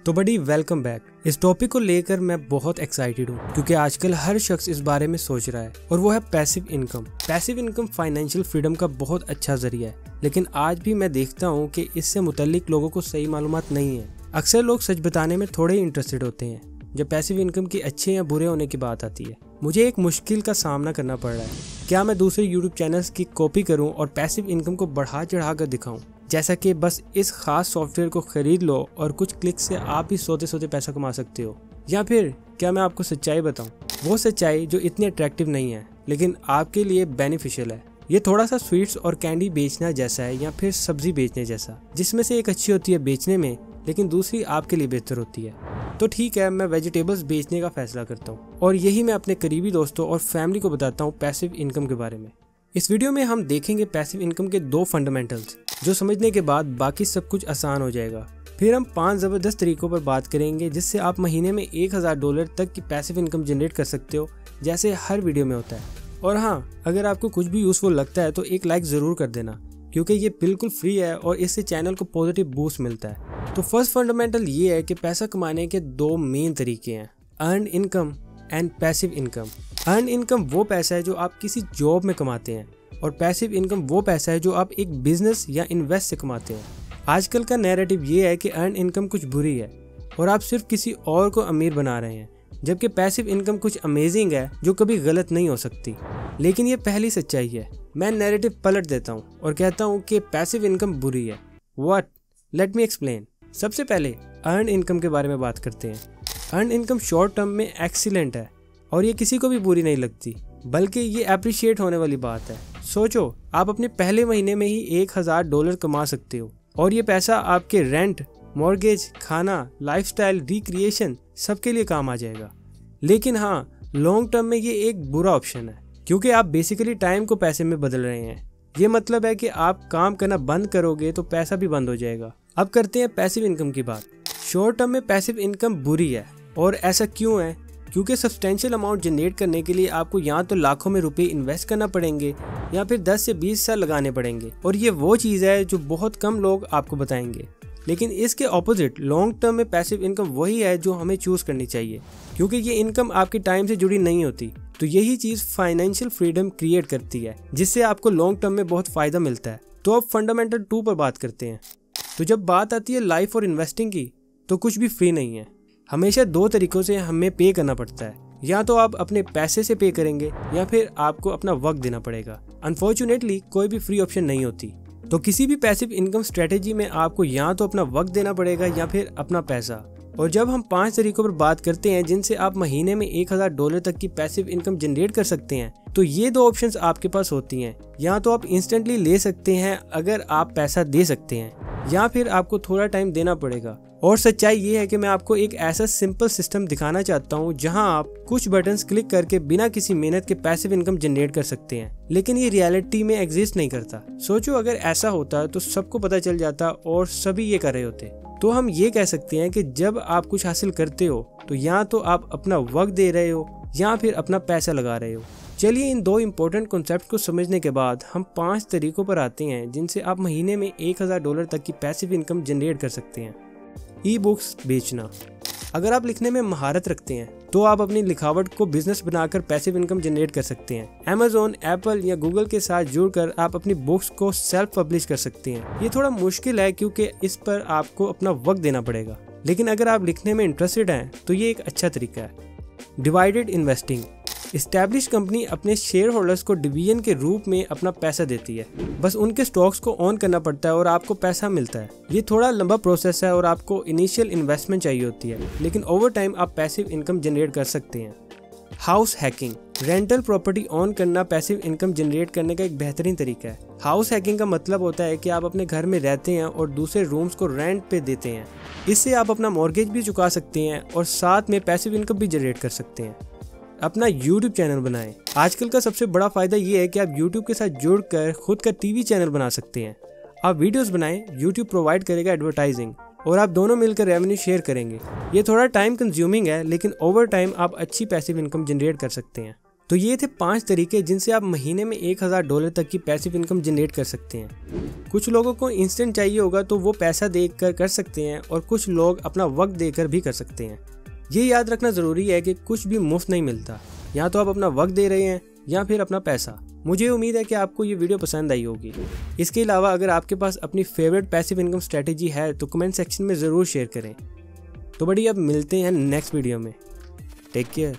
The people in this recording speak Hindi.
तो बड़ी वेलकम बैक। इस टॉपिक को लेकर मैं बहुत एक्साइटेड हूँ क्योंकि आजकल हर शख्स इस बारे में सोच रहा है और वो है passive income. Passive income financial freedom का बहुत अच्छा जरिया है, लेकिन आज भी मैं देखता हूँ कि इससे मुतल्लिक लोगों को सही मालूमात नहीं है। अक्सर लोग सच बताने में थोड़े इंटरेस्टेड होते हैं जब पैसिव इनकम की अच्छे या बुरे होने की बात आती है। मुझे एक मुश्किल का सामना करना पड़ रहा है। क्या मैं दूसरे यूट्यूब चैनल्स की कॉपी करूं और पैसिव इनकम को बढ़ा चढ़ा कर दिखाऊं, जैसा कि बस इस खास सॉफ्टवेयर को खरीद लो और कुछ क्लिक से आप ही सोते सोते पैसा कमा सकते हो? या फिर क्या मैं आपको सच्चाई बताऊं, वो सच्चाई जो इतनी अट्रैक्टिव नहीं है लेकिन आपके लिए बेनिफिशियल है। ये थोड़ा सा स्वीट्स और कैंडी बेचना जैसा है या फिर सब्जी बेचने जैसा, जिसमें से एक अच्छी होती है बेचने में लेकिन दूसरी आपके लिए बेहतर होती है। तो ठीक है, मैं वेजिटेबल्स बेचने का फैसला करता हूँ और यही मैं अपने करीबी दोस्तों और फैमिली को बताता हूँ पैसिव इनकम के बारे में। इस वीडियो में हम देखेंगे पैसिव इनकम के 2 फंडामेंटल्स, जो समझने के बाद बाकी सब कुछ आसान हो जाएगा। फिर हम 5 ज़बरदस्त तरीकों पर बात करेंगे जिससे आप महीने में $1000 तक की पैसिव इनकम जनरेट कर सकते हो, जैसे हर वीडियो में होता है। और हाँ, अगर आपको कुछ भी यूजफुल लगता है तो एक लाइक ज़रूर कर देना, क्योंकि ये बिल्कुल फ्री है और इससे चैनल को पॉजिटिव बूस्ट मिलता है। तो फर्स्ट फंडामेंटल ये है कि पैसा कमाने के 2 मेन तरीके हैं, earn income and passive income. Earn income वो पैसा है जो आप किसी जॉब में कमाते हैं और पैसिव इनकम वो पैसा है जो आप एक बिजनेस या इन्वेस्ट से कमाते हैं। आजकल का नैरेटिव ये है कि अर्न इनकम कुछ बुरी है और आप सिर्फ किसी और को अमीर बना रहे हैं, जबकि पैसिव इनकम कुछ अमेजिंग है जो कभी गलत नहीं हो सकती। लेकिन ये पहली सच्चाई है। मैं नैरेटिव पलट देता हूँ और कहता हूँ कि पैसिव इनकम बुरी है। व्हाट? Let me explain. सबसे पहले अर्न इनकम के बारे में बात करते हैं। अर्न इनकम शॉर्ट टर्म में एक्सीलेंट है और ये किसी को भी बुरी नहीं लगती, बल्कि ये अप्रिशिएट होने वाली बात है। सोचो, आप अपने पहले महीने में ही $1000 कमा सकते हो और ये पैसा आपके रेंट, मॉर्गेज, खाना, लाइफस्टाइल, रिक्रिएशन सबके लिए काम आ जाएगा। लेकिन हाँ, लॉन्ग टर्म में ये एक बुरा ऑप्शन है, क्योंकि आप बेसिकली टाइम को पैसे में बदल रहे हैं। ये मतलब है कि आप काम करना बंद करोगे तो पैसा भी बंद हो जाएगा। अब करते हैं पैसिव इनकम की बात। शॉर्ट टर्म में पैसिव इनकम बुरी है और ऐसा क्यों है? क्योंकि सब्सटेंशियल अमाउंट जनरेट करने के लिए आपको या तो लाखों में रुपए इन्वेस्ट करना पड़ेंगे या फिर 10 से 20 साल लगाने पड़ेंगे, और ये वो चीज़ है जो बहुत कम लोग आपको बताएंगे। लेकिन इसके ऑपोजिट लॉन्ग टर्म में पैसिव इनकम वही है जो हमें चूज करनी चाहिए, क्योंकि ये इनकम आपके टाइम से जुड़ी नहीं होती। तो यही चीज़ फाइनेंशियल फ्रीडम क्रिएट करती है, जिससे आपको लॉन्ग टर्म में बहुत फायदा मिलता है। तो अब फंडामेंटल 2 पर बात करते हैं। तो जब बात आती है लाइफ और इन्वेस्टिंग की, तो कुछ भी फ्री नहीं है। हमेशा 2 तरीकों से हमें पे करना पड़ता है। या तो आप अपने पैसे से पे करेंगे या फिर आपको अपना वक्त देना पड़ेगा। अनफॉर्चुनेटली कोई भी फ्री ऑप्शन नहीं होती। तो किसी भी पैसिव इनकम स्ट्रेटेजी में आपको या तो अपना वक्त देना पड़ेगा या फिर अपना पैसा। और जब हम 5 तरीकों पर बात करते हैं जिनसे आप महीने में $1000 तक की पैसिव इनकम जनरेट कर सकते हैं, तो ये 2 ऑप्शंस आपके पास होती हैं। या तो आप इंस्टेंटली ले सकते हैं अगर आप पैसा दे सकते हैं, या फिर आपको थोड़ा टाइम देना पड़ेगा। और सच्चाई ये है कि मैं आपको एक ऐसा सिंपल सिस्टम दिखाना चाहता हूँ जहां आप कुछ बटन्स क्लिक करके बिना किसी मेहनत के पैसिव इनकम जनरेट कर सकते हैं। लेकिन ये रियलिटी में एग्जिस्ट नहीं करता। सोचो, अगर ऐसा होता तो सबको पता चल जाता और सभी ये कर रहे होते। तो हम ये कह सकते हैं कि जब आप कुछ हासिल करते हो तो या तो आप अपना वक्त दे रहे हो या फिर अपना पैसा लगा रहे हो। चलिए, इन 2 इम्पोर्टेंट कॉन्सेप्ट को समझने के बाद हम 5 तरीकों पर आते हैं जिनसे आप महीने में $1000 तक की पैसिव इनकम जनरेट कर सकते हैं। ई बुक्स बेचना। अगर आप लिखने में महारत रखते हैं तो आप अपनी लिखावट को बिजनेस बनाकर पैसिव इनकम जनरेट कर सकते हैं। Amazon, एप्पल या गूगल के साथ जुड़कर आप अपनी बुक्स को सेल्फ पब्लिश कर सकते हैं। ये थोड़ा मुश्किल है क्योंकि इस पर आपको अपना वक्त देना पड़ेगा, लेकिन अगर आप लिखने में इंटरेस्टेड हैं तो ये एक अच्छा तरीका है। Divided investing. एस्टैब्लिश कंपनी अपने शेयर होल्डर्स को डिवीजन के रूप में अपना पैसा देती है। बस उनके स्टॉक्स को ऑन करना पड़ता है और आपको पैसा मिलता है। ये थोड़ा लंबा प्रोसेस है और आपको इनिशियल इन्वेस्टमेंट चाहिए होती है, लेकिन ओवर टाइम आप पैसिव इनकम जनरेट कर सकते हैं। House hacking. Rental property on करना पैसिव इनकम जनरेट करने का एक बेहतरीन तरीका है। हाउस हैकिंग का मतलब होता है कि आप अपने घर में रहते हैं और दूसरे रूम्स को रेंट पे देते हैं। इससे आप अपना मॉर्गेज भी चुका सकते हैं और साथ में पैसिव इनकम भी जनरेट कर सकते हैं। अपना YouTube चैनल बनाएं। आजकल का सबसे बड़ा फायदा ये है कि आप YouTube के साथ जुड़कर खुद का टीवी चैनल बना सकते हैं। आप वीडियोस बनाएं, YouTube प्रोवाइड करेगा एडवर्टाइजिंग और आप दोनों मिलकर रेवेन्यू शेयर करेंगे। ये थोड़ा टाइम कंज्यूमिंग है, लेकिन ओवर टाइम आप अच्छी पैसिव इनकम जनरेट कर सकते हैं। तो ये थे 5 तरीके जिनसे आप महीने में $1000 तक की पैसिव इनकम जनरेट कर सकते हैं। कुछ लोगों को इंस्टेंट चाहिए होगा तो वो पैसा देकर कर सकते हैं और कुछ लोग अपना वक्त देकर भी कर सकते हैं। ये याद रखना ज़रूरी है कि कुछ भी मुफ्त नहीं मिलता, या तो आप अपना वक्त दे रहे हैं या फिर अपना पैसा। मुझे उम्मीद है कि आपको ये वीडियो पसंद आई होगी। इसके अलावा अगर आपके पास अपनी फेवरेट पैसिव इनकम स्ट्रेटेजी है तो कमेंट सेक्शन में ज़रूर शेयर करें। तो बढ़िया, अब मिलते हैं नेक्स्ट वीडियो में। Take care.